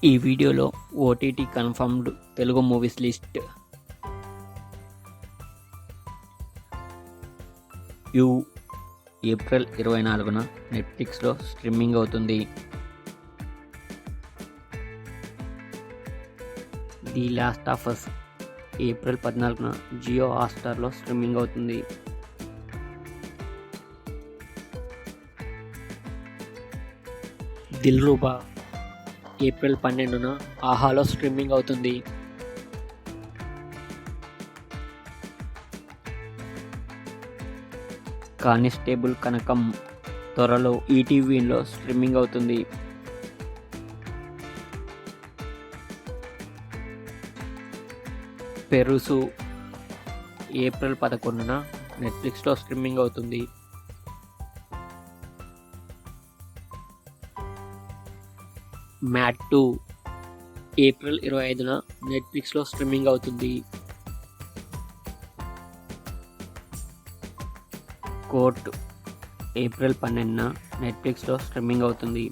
ఈ వీడియోలో OTT confirmed Telugu movies list. You April 24న నెట్ఫ్లిక్స్లో స్ట్రీమింగ్ అవుతుంది. The last of us April 14న జియో హాట్‌స్టార్లో స్ట్రీమింగ్ అవుతుంది. దిల్రుబా ఏప్రిల్ 12న ఆహాలో స్ట్రీమింగ్ అవుతుంది. కానిస్టేబుల్ కనకం త్వరలో ఈటీవీలో స్ట్రీమింగ్ అవుతుంది. పెరుసు ఏప్రిల్ 11న నెట్ఫ్లిక్స్లో స్ట్రీమింగ్ అవుతుంది. మ్యాడ్ 2 ఏప్రిల్ 25న నెట్ఫ్లిక్స్లో స్ట్రీమింగ్ అవుతుంది. కోర్ట్ ఏప్రిల్ 12న నెట్ఫ్లిక్స్లో స్ట్రీమింగ్ అవుతుంది.